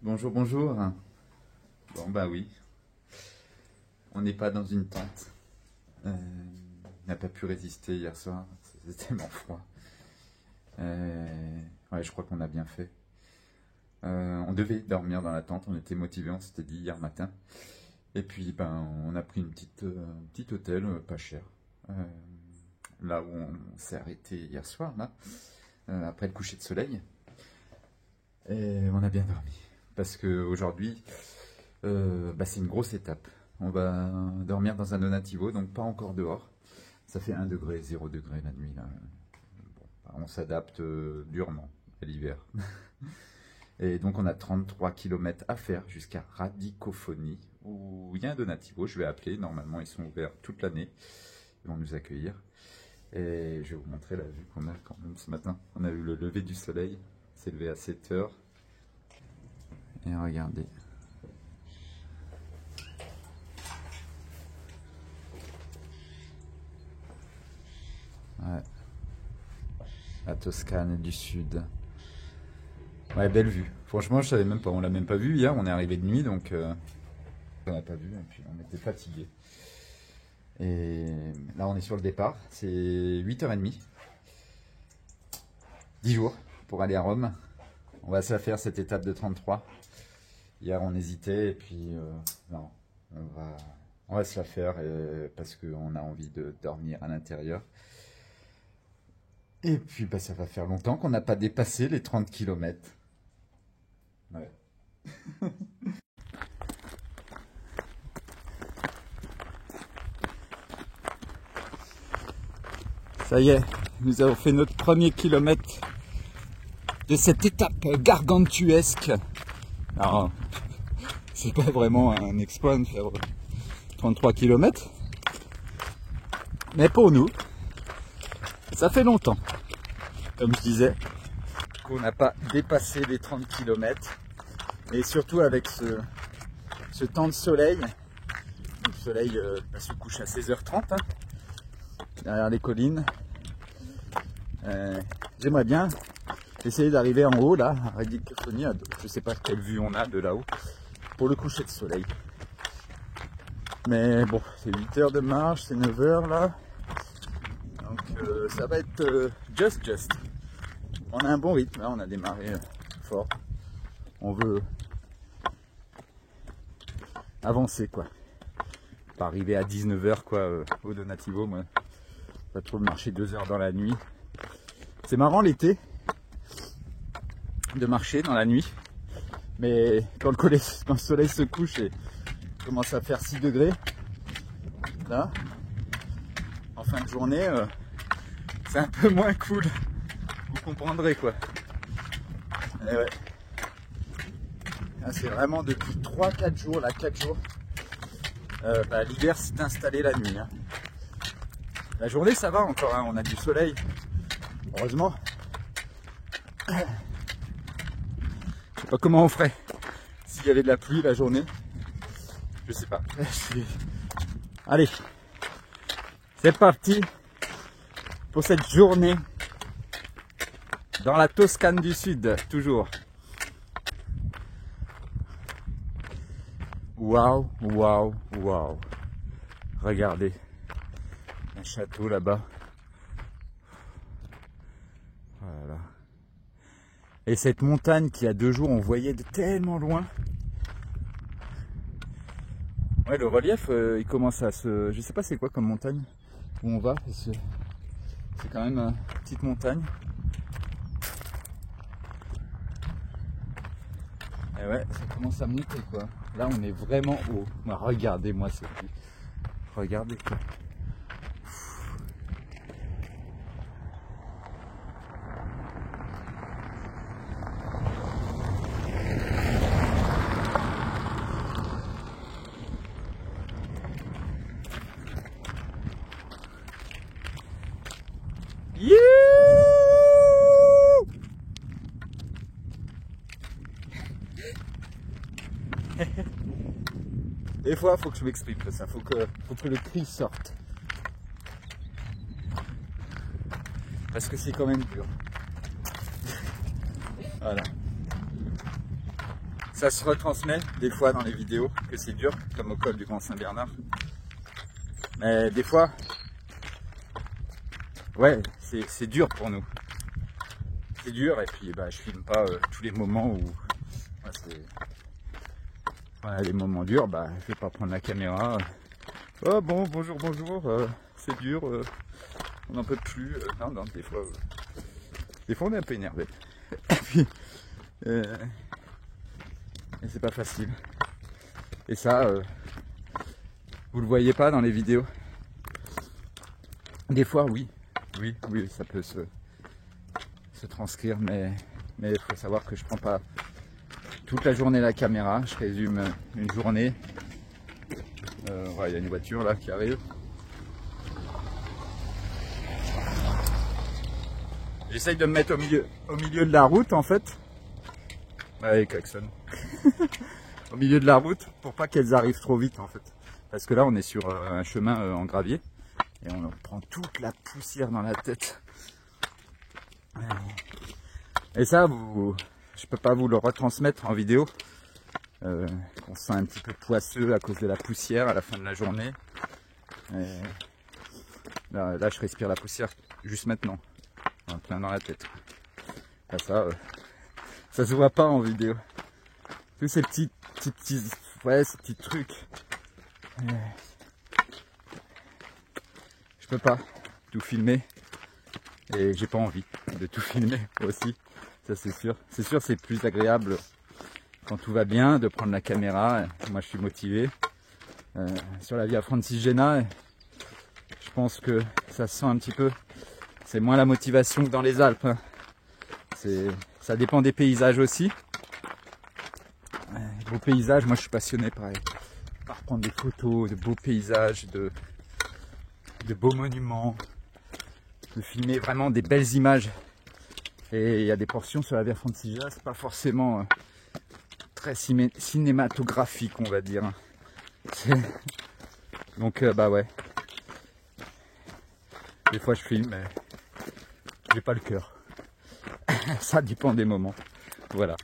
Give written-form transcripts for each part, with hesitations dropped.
Bonjour, bonjour. Bon, bah oui. On n'est pas dans une tente. On n'a pas pu résister hier soir. C'était tellement froid. Ouais, je crois qu'on a bien fait. On devait dormir dans la tente. On était motivés, on s'était dit hier matin. Et puis, ben, on a pris un petit hôtel pas cher. Là où on s'est arrêté hier soir, là, après le coucher de soleil. Et on a bien dormi. Parce qu'aujourd'hui, c'est une grosse étape. On va dormir dans un donativo, donc pas encore dehors. Ça fait 1 degré, 0 degré la nuit. Là. Bon, on s'adapte durement à l'hiver. Et donc on a 33 km à faire jusqu'à Radicofoni, où il y a un donativo. Je vais appeler, normalement ils sont ouverts toute l'année. Ils vont nous accueillir. Et je vais vous montrer la vue qu'on a quand même ce matin. On a eu le lever du soleil, c'est levé à 7 h. Et regardez. Ouais. La Toscane du Sud. Ouais, belle vue. Franchement, je savais même pas. On l'a même pas vu hier. On est arrivé de nuit, donc on n'a pas vu. Et puis on était fatigués. Et là, on est sur le départ. C'est 8h30. 10 jours pour aller à Rome. On va se la faire cette étape de 33. Hier, on hésitait et puis non, on va se la faire parce qu'on a envie de dormir à l'intérieur. Et puis, bah, ça va faire longtemps qu'on n'a pas dépassé les 30 km. Ouais. Ça y est, nous avons fait notre premier kilomètre de cette étape gargantuesque. Alors, c'est pas vraiment un exploit de faire 33 km, mais pour nous, ça fait longtemps, comme je disais, qu'on n'a pas dépassé les 30 km, et surtout avec ce temps de soleil. Le soleil se couche à 16h30, hein, derrière les collines. J'aimerais bien essayer d'arriver en haut, là, à Radicofoni. Je sais pas quelle vue on a de là-haut, pour le coucher de soleil. Mais bon, c'est 8 heures de marche, c'est 9 heures là. Donc ça va être just. On a un bon rythme, là, on a démarré fort. On veut avancer, quoi. Pas arriver à 19 h quoi, au donativo, moi. Pas trop marcher 2 heures dans la nuit. C'est marrant l'été de marcher dans la nuit, mais quand le soleil se couche et commence à faire 6 degrés, là, en fin de journée, c'est un peu moins cool. Vous comprendrez, quoi. Et ouais. C'est vraiment depuis 3-4 jours, là, 4 jours, l'hiver s'est installé la nuit. Hein. La journée, ça va encore, hein, on a du soleil, heureusement. Je sais pas comment on ferait s'il y avait de la pluie la journée. Je sais pas. Allez, c'est parti pour cette journée dans la Toscane du Sud, toujours. Waouh, waouh, waouh. Regardez, un château là-bas. Voilà. Et cette montagne qui, a 2 jours, on voyait de tellement loin. Ouais, le relief, il commence à se... Je sais pas c'est quoi comme montagne où on va. C'est quand même une petite montagne. Et ouais, ça commence à monter, quoi. Là, on est vraiment haut. Bah, regardez-moi cette vue. Regardez, quoi. Des fois, faut que je m'exprime de ça, faut que le cri sorte. Parce que c'est quand même dur. Voilà. ça se retransmet des fois dans les vidéos, que c'est dur, comme au col du Grand Saint-Bernard. Mais des fois, ouais, c'est dur pour nous. C'est dur, et puis bah, je filme pas tous les moments où... Voilà, les moments durs, bah, je vais pas prendre la caméra. Oh bon, bonjour, c'est dur, on n'en peut plus. Non, non, des fois on est un peu énervé. Et puis, et c'est pas facile. Et ça, vous le voyez pas dans les vidéos. Des fois, oui, ça peut se transcrire, mais il faut savoir que je prends pas toute la journée la caméra. Je résume une journée. Il y a une voiture là qui arrive. J'essaye de me mettre au milieu de la route en fait. Ouais, klaxon. Au milieu de la route pour pas qu'elles arrivent trop vite en fait. Parce que là on est sur un chemin en gravier et on prend toute la poussière dans la tête. Et ça, je peux pas vous le retransmettre en vidéo. On se sent un petit peu poisseux à cause de la poussière à la fin de la journée. Et là, je respire la poussière juste maintenant, en plein dans la tête. Là, ça se voit pas en vidéo. Tous ces petits trucs. Je peux pas tout filmer et j'ai pas envie de tout filmer aussi. Ça c'est sûr. C'est sûr, c'est plus agréable quand tout va bien de prendre la caméra. Moi je suis motivé. Sur la via Francigena, je pense que ça se sent un petit peu. C'est moins la motivation que dans les Alpes. Hein. Ça dépend des paysages aussi. Les beaux paysages, moi je suis passionné par prendre des photos de beaux paysages, de beaux monuments, de filmer vraiment des belles images. Et il y a des portions sur la via Francigena, c'est pas forcément très cinématographique, on va dire. Donc bah ouais. Des fois je filme, mais j'ai pas le cœur. Ça dépend des moments. Voilà.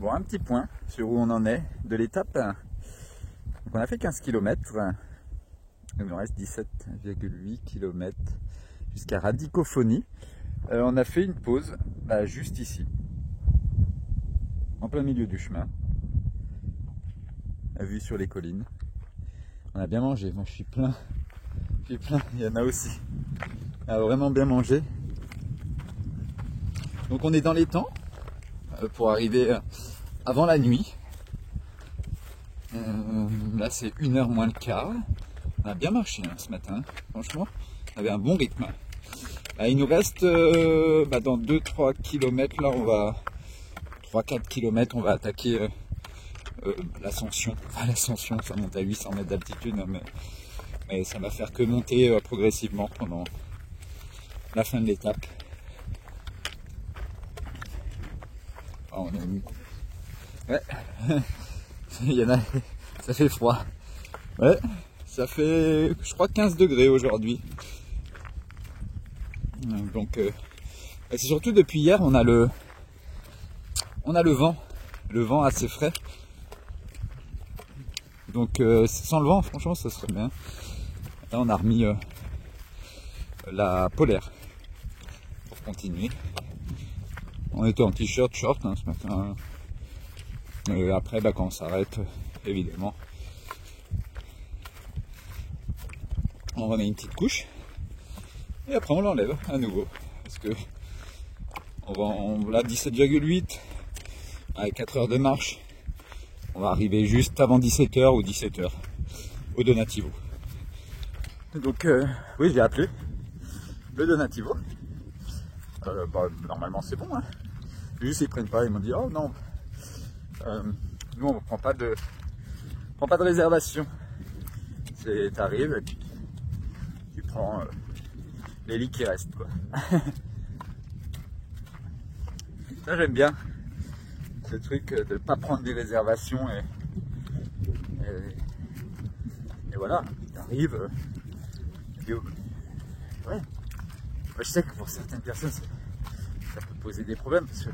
voir un petit point sur où on en est de l'étape. Donc on a fait 15 km, il nous reste 17,8 km jusqu'à Radicophonie. On a fait une pause juste ici, en plein milieu du chemin, à vue sur les collines. On a bien mangé, moi je suis plein, il y en a aussi. On a vraiment bien mangé. Donc on est dans les temps pour arriver avant la nuit. Là c'est 1h moins le quart. On a bien marché ce matin, franchement, on avait un bon rythme. Là, il nous reste dans 2-3 km, là on va 3-4 km, on va attaquer l'ascension. Enfin l'ascension, ça monte à 800 mètres d'altitude, hein, mais ça va faire que monter progressivement pendant la fin de l'étape. Oh, ouais, il y en a, ça fait froid. Ouais, ça fait, je crois, 15 degrés aujourd'hui. Donc, c'est surtout depuis hier, on a le vent assez frais. Donc, sans le vent, franchement, ça serait bien. Là, on a remis la polaire pour continuer. On était en t-shirt, short ce matin. Et après, quand on s'arrête, évidemment, on remet une petite couche. Et après, on l'enlève à nouveau. Parce que on l'a 17,8 avec 4 heures de marche. On va arriver juste avant 17h ou 17h au Donativo. Donc, oui, j'ai appelé le Donativo. Normalement, c'est bon. Hein. Juste, ils prennent pas. Ils m'ont dit, oh non, nous, on ne prend pas de réservation. T'arrives et puis tu prends les lits qui restent, quoi. Ça, j'aime bien ce truc de ne pas prendre des réservations et voilà, t'arrives. Ouais. Je sais que pour certaines personnes, ça peut poser des problèmes parce que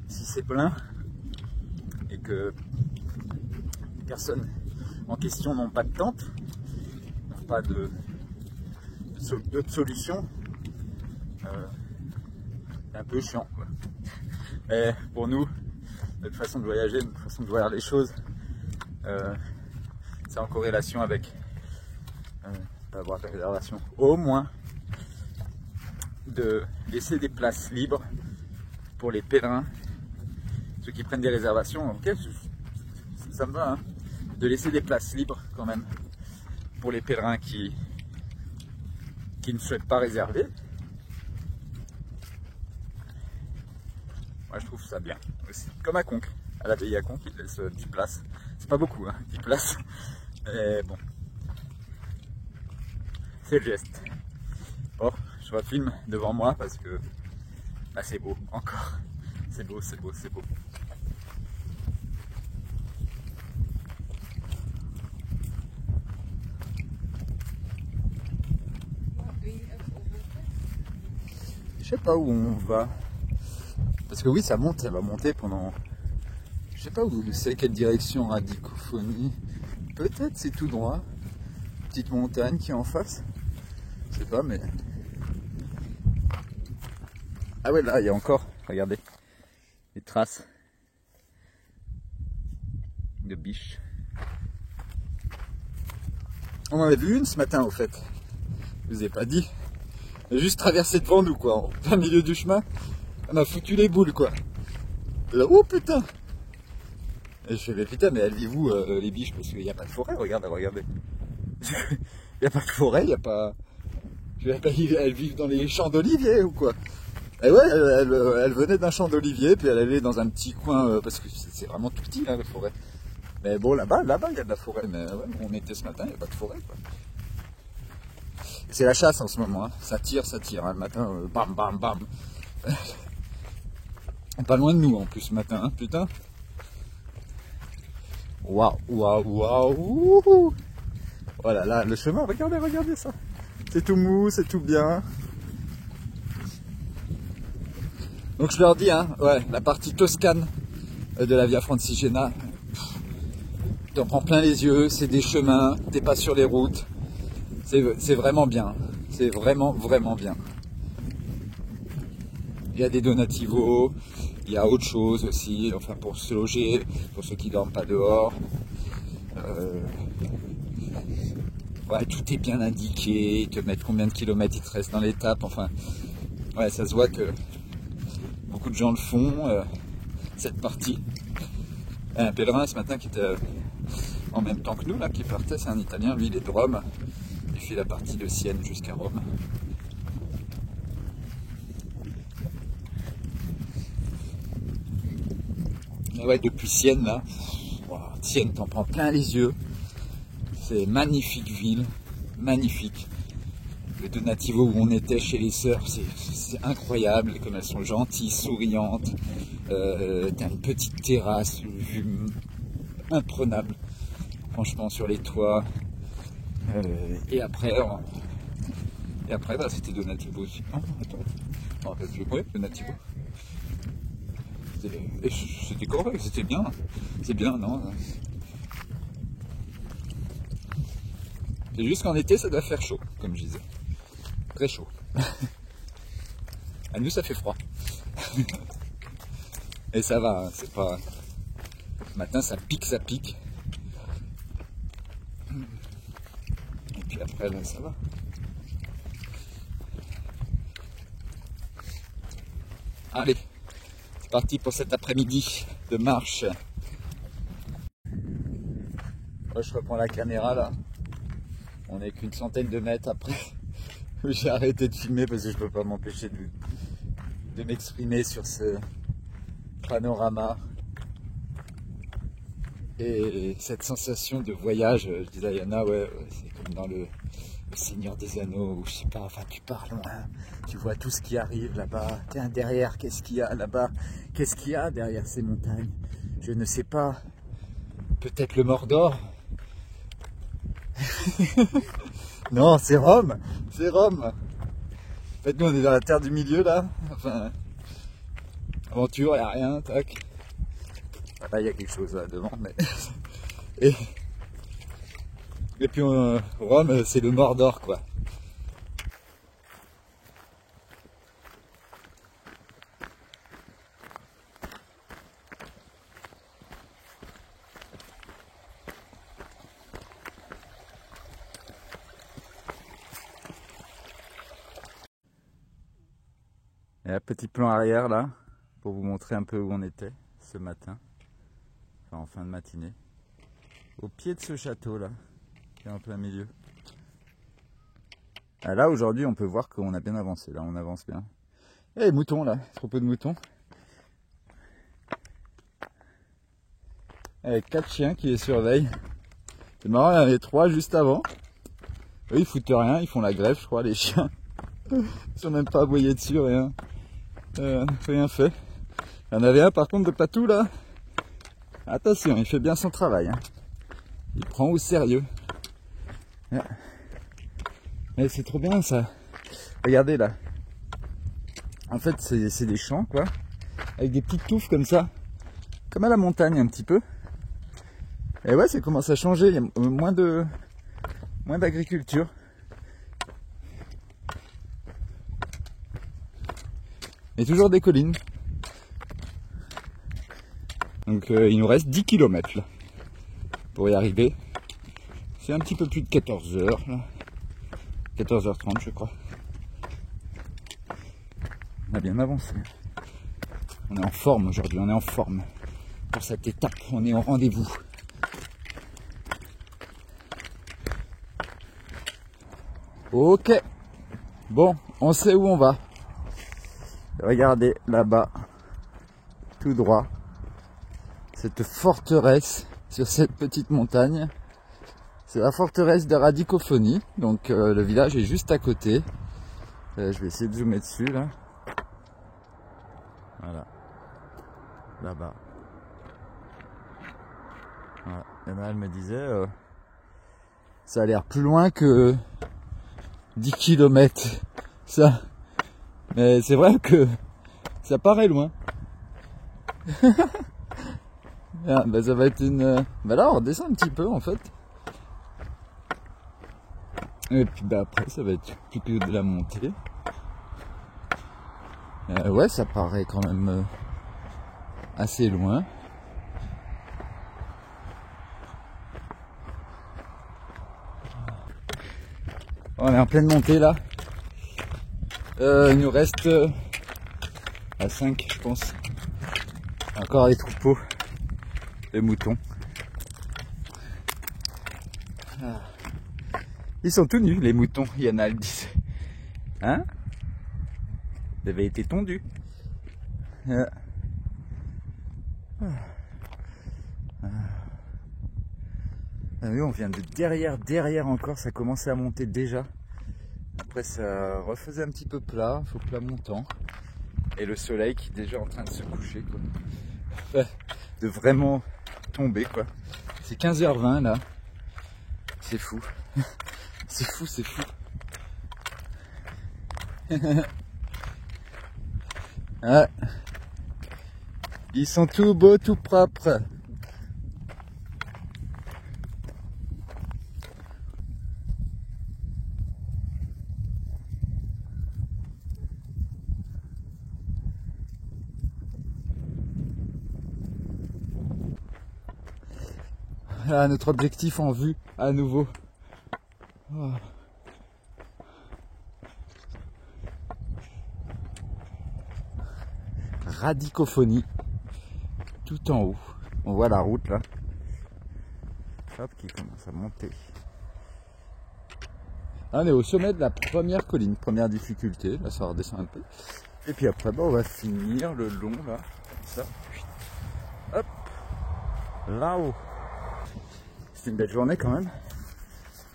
si c'est plein et que les personnes en question n'ont pas de tente, n'ont pas d'autres solutions, c'est un peu chiant, quoi. Mais pour nous, notre façon de voyager, notre façon de voir les choses, c'est en corrélation avec avoir des réservations, au moins de laisser des places libres pour les pèlerins, ceux qui prennent des réservations. Ok, ça me va, hein, de laisser des places libres quand même pour les pèlerins qui ne souhaitent pas réserver. Moi je trouve ça bien aussi, comme à Conques, à l'abbaye à Conques, ils laissent 10 places, c'est pas beaucoup, hein, 10 places, mais bon, c'est le geste. Bon, je refilme devant moi parce que c'est beau, encore, c'est beau, c'est beau, c'est beau. Je sais pas où on va, parce que oui, ça monte, ça va monter pendant, je sais pas où c'est, quelle direction Radicophonie, peut-être c'est tout droit, petite montagne qui est en face, je sais pas, mais ah ouais, là il y a encore, regardez, les traces de biches. On en avait vu une ce matin au fait, je vous ai pas dit. On a juste traversé devant nous, quoi, en plein milieu du chemin. On a foutu les boules, quoi. Et là, oh putain! Et je fais, mais putain, mais elles vivent où, les biches? Parce qu'il n'y a pas de forêt, regardez. Il n'y a pas de forêt, il n'y a pas. Elles vivent dans les champs d'oliviers ou quoi? Et ouais, elles venaient d'un champ d'olivier, puis elles allaient dans un petit coin, parce que c'est vraiment tout petit, là, la forêt. Mais bon, là-bas, il y a de la forêt, mais ouais, on était ce matin, il n'y a pas de forêt, quoi. C'est la chasse en ce moment, hein. Ça tire, hein. Le matin, bam, bam, bam. Pas loin de nous en plus ce matin, hein, putain. Waouh. Voilà, là, le chemin, regardez ça. C'est tout mou, c'est tout bien. Donc je leur dis, hein, ouais, la partie Toscane de la Via Francigena. T'en prends plein les yeux, c'est des chemins, t'es pas sur les routes. C'est vraiment bien. C'est vraiment bien. Il y a des donativos, il y a autre chose aussi, enfin pour se loger, pour ceux qui dorment pas dehors. Ouais, tout est bien indiqué, ils te mettent combien de kilomètres il te reste dans l'étape, enfin, ouais, ça se voit que beaucoup de gens le font, cette partie. Et un pèlerin ce matin qui était en même temps que nous, là, qui partait, c'est un Italien, lui il est de Rome, il fait la partie de Sienne jusqu'à Rome. Mais ouais, depuis Sienne, là, wow, Sienne, t'en prends plein les yeux. C'est magnifique ville, magnifique. Le Donativo où on était chez les sœurs, c'est incroyable, comme elles sont gentilles, souriantes. T'as une petite terrasse, vue imprenable, franchement, sur les toits. Et après, bah, c'était Donativo aussi. Oh, attends, ouais, Donativo. C'était correct, c'était bien. C'est bien, non? C'est juste qu'en été, ça doit faire chaud, comme je disais. Très chaud. À nous, ça fait froid. Et ça va, hein, c'est pas... Le matin, ça pique. Et puis après, là, ça va. Allez, c'est parti pour cet après-midi de marche. Moi, je reprends la caméra, là. On n'est qu'une centaine de mètres après. J'ai arrêté de filmer parce que je peux pas m'empêcher de m'exprimer sur ce panorama. Et cette sensation de voyage, je disais à Yana, ouais, c'est comme dans le Seigneur des Anneaux, où je sais pas, enfin tu pars loin, tu vois tout ce qui arrive là-bas. Tiens, derrière, qu'est-ce qu'il y a là-bas? Qu'est-ce qu'il y a derrière ces montagnes? Je ne sais pas. Peut-être le Mordor? Non, c'est Rome, c'est Rome. En fait, nous on est dans la terre du milieu là. Enfin, aventure, il n'y a rien, tac. Là, il y a quelque chose là devant, mais. Et puis Rome, c'est le Mordor quoi. Et un petit plan arrière là, pour vous montrer un peu où on était ce matin, enfin en fin de matinée, au pied de ce château là, qui est en plein milieu. Ah, là aujourd'hui on peut voir qu'on a bien avancé, là on avance bien. Et les moutons là, troupeau de moutons. Avec 4 chiens qui les surveillent. C'est marrant, il y en avait 3 juste avant. Eux ils foutent rien, ils font la grève je crois les chiens. Ils sont même pas aboyés dessus, rien. Rien fait. Il y en avait un par contre de Patou là. Attention, il fait bien son travail. Hein. Il prend au sérieux. Mais c'est trop bien ça. Regardez là. En fait c'est des champs quoi. Avec des petites touffes comme ça. Comme à la montagne un petit peu. Et ouais, ça commence à changer. Il y a moins d'agriculture. Et toujours des collines. Donc il nous reste 10 km là, pour y arriver. C'est un petit peu plus de 14 h là. 14h30 je crois. On a bien avancé. On est en forme aujourd'hui, on est en forme. Pour cette étape, on est au rendez-vous. Ok. Bon, on sait où on va. Regardez là-bas, tout droit, cette forteresse sur cette petite montagne. C'est la forteresse de Radicofoni, donc le village est juste à côté. Je vais essayer de zoomer dessus là. Voilà, là-bas. Voilà. Et ben, elle me disait, ça a l'air plus loin que 10 km, ça. Mais c'est vrai que ça paraît loin. Ah, bah ça va être une... Bah là on redescend un petit peu en fait. Et puis bah après ça va être plus que de la montée. Ouais, ça paraît quand même assez loin. On est en pleine montée là. Il nous reste à 5 je pense. Encore les troupeaux, les moutons. Ils sont tout nus les moutons, il y en a le 10. Hein? Ils avaient été tondus. On vient de derrière encore, ça commençait à monter déjà. Après ça refaisait un petit peu plat, faut plat montant. Et le soleil qui est déjà en train de se coucher quoi. De vraiment tomber quoi. C'est 15h20 là. C'est fou. C'est fou, c'est fou. Ouais. Ils sont tout beaux, tout propres. Voilà notre objectif en vue à nouveau. Oh. Radicophonie tout en haut. On voit la route là. Hop, qui commence à monter. Là, on est au sommet de la première colline, première difficulté. Là ça redescend un peu. Et puis après on va finir le long là. Comme ça. Hop. Là-haut. C'est une belle journée quand même.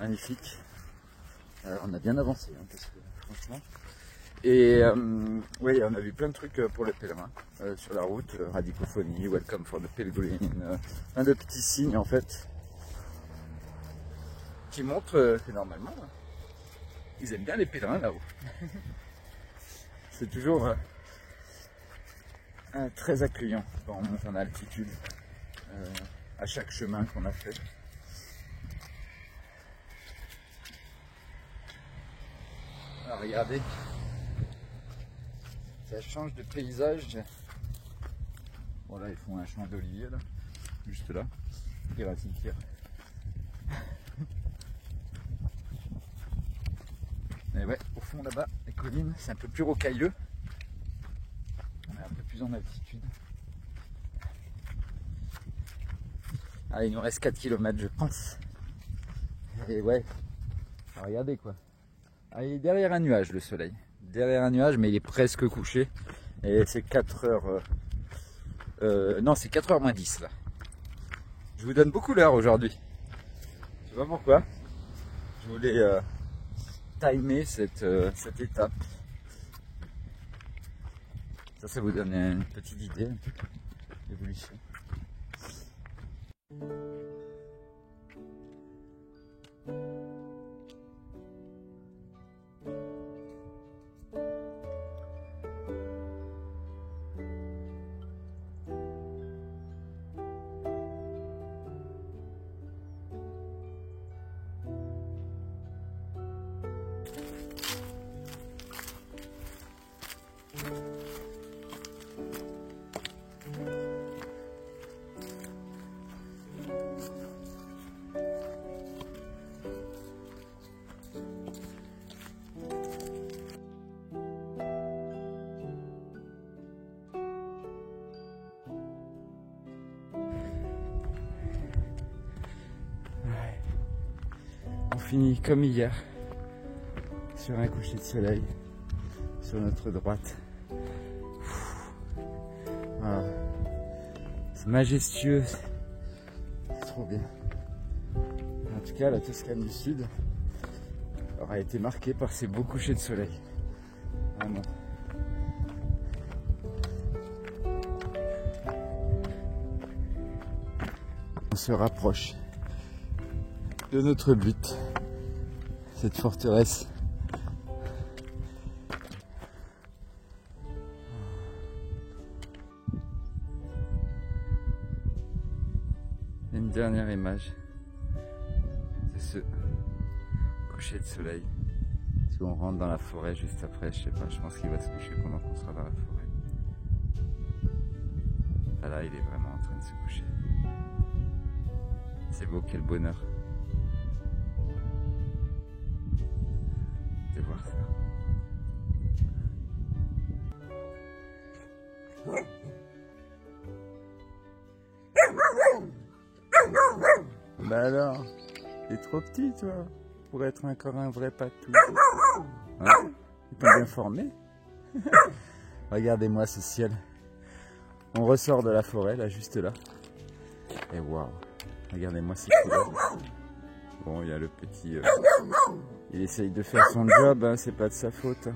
Magnifique. On a bien avancé hein, parce que franchement. Et oui, on a vu plein de trucs pour les pèlerins sur la route, radicophonie, welcome for the pilgrim, plein de petits signes en fait qui montrent que normalement ils aiment bien les pèlerins là-haut. C'est toujours très accueillant quand on monte en altitude à chaque chemin qu'on a fait. Alors regardez. Ça change de paysage. Bon là ils font un champ d'olivier là, juste là. Il va cimetière. Mais ouais, au fond là-bas, les collines, c'est un peu plus rocailleux. On est un peu plus en altitude. Ah, il nous reste 4 km je pense. Et ouais, regardez quoi. Ah, il est derrière un nuage le soleil. Derrière un nuage, mais il est presque couché. Et c'est 4h. Non, c'est 4h moins 10 là. Je vous donne beaucoup l'heure aujourd'hui. Je sais pas pourquoi. Je voulais timer cette étape. Ça vous donne une petite idée un peu de l'évolution. On finit comme hier, sur un coucher de soleil, sur notre droite. Voilà. C'est majestueux, c'est trop bien. En tout cas, la Toscane du Sud aura été marquée par ces beaux couchers de soleil. Vraiment. On se rapproche de notre but, cette forteresse. Une dernière image de ce coucher de soleil. Parce qu'on rentre dans la forêt juste après, je sais pas, je pense qu'il va se coucher pendant qu'on sera dans la forêt. Ah là, il est vraiment en train de se coucher. C'est beau, quel bonheur de voir ça. Bah alors, t'es trop petit toi, pour être encore un vrai patou. Hein? Ils t'ont bien formé. Regardez-moi ce ciel. On ressort de la forêt, là, juste là. Et waouh, regardez-moi ces couleurs. Bon, il y a le petit... il essaye de faire son job, hein, c'est pas de sa faute.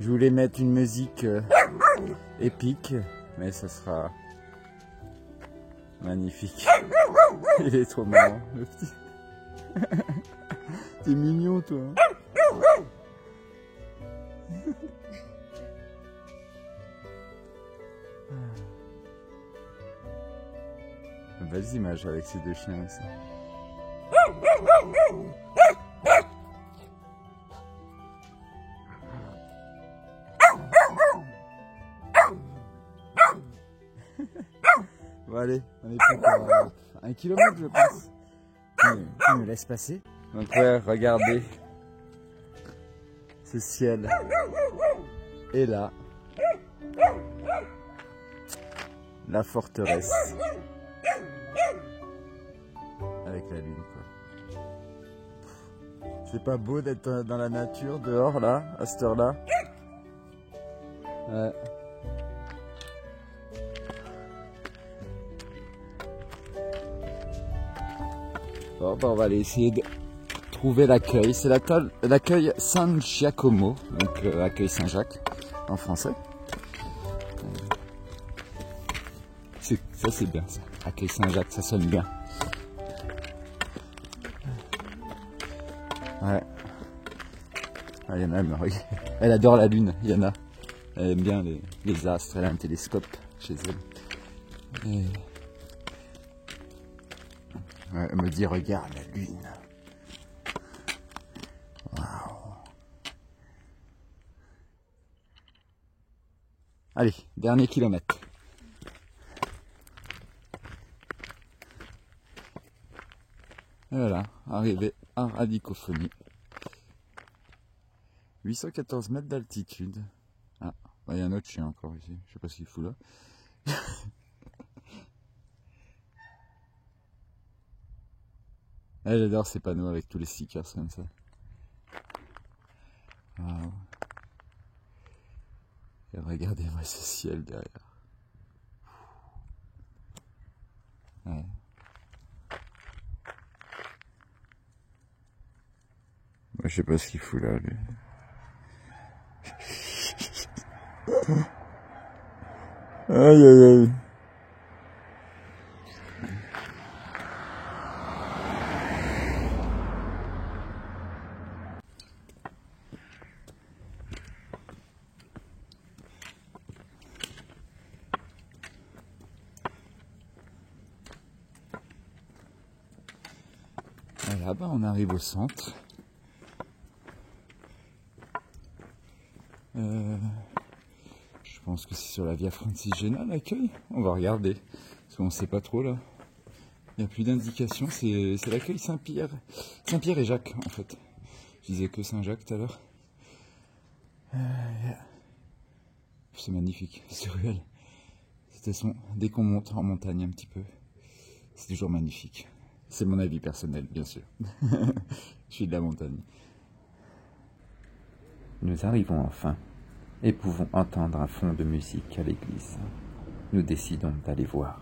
Je voulais mettre une musique épique, mais ça sera magnifique. Il est trop marrant, le petit. T'es mignon, toi. Belles images avec ces deux chiens aussi. Bon allez, on est plus qu'à 1 kilomètre je pense. Tu me laisses passer. Donc ouais, regardez ce ciel. Et là, la forteresse. Avec la lune quoi. C'est pas beau d'être dans la nature, dehors là, à cette heure-là. Ouais. Bon, bah on va aller essayer de trouver l'accueil. C'est l'accueil San Giacomo, donc l'accueil Saint-Jacques en français. Ça c'est bien ça. Accueil Saint-Jacques, ça sonne bien. Ouais. Ah, Yana, elle adore la lune, Yana. Elle aime bien les astres, elle a un télescope chez elle. Et... ouais, elle me dit, regarde la lune. Waouh. Allez, dernier kilomètre. Et voilà, arrivé à Radicophonie. 814 mètres d'altitude. Ah, il y a un autre chien encore ici. Je sais pas ce qu'il fout là. J'adore ces panneaux avec tous les stickers comme ça. Wow. Et regardez-moi ce ciel derrière. Ouais. Moi, je sais pas ce qu'il fout là, lui. Aïe aïe aïe. Là-bas, on arrive au centre. Je pense que c'est sur la Via Francigena l'accueil. On va regarder, parce qu'on ne sait pas trop là. Il n'y a plus d'indication, c'est l'accueil Saint-Pierre. Saint-Pierre et Jacques en fait. Je disais que Saint-Jacques tout à l'heure. C'est magnifique, c'est réel. De toute façon, dès qu'on monte en montagne un petit peu, c'est toujours magnifique. C'est mon avis personnel, bien sûr. Je suis de la montagne. Nous arrivons enfin et pouvons entendre un fond de musique à l'église. Nous décidons d'aller voir.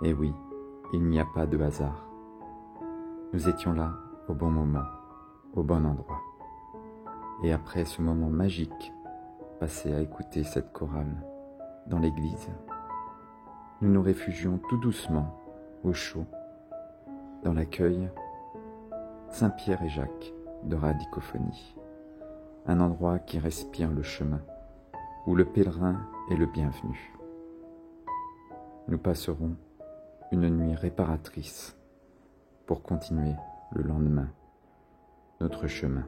Et oui, il n'y a pas de hasard. Nous étions là au bon moment, au bon endroit. Et après ce moment magique, passé à écouter cette chorale dans l'église, nous nous réfugions tout doucement, au chaud, dans l'accueil Saint-Pierre et Jacques de Radicophonie, un endroit qui respire le chemin, où le pèlerin est le bienvenu. Nous passerons une nuit réparatrice pour continuer le lendemain notre chemin.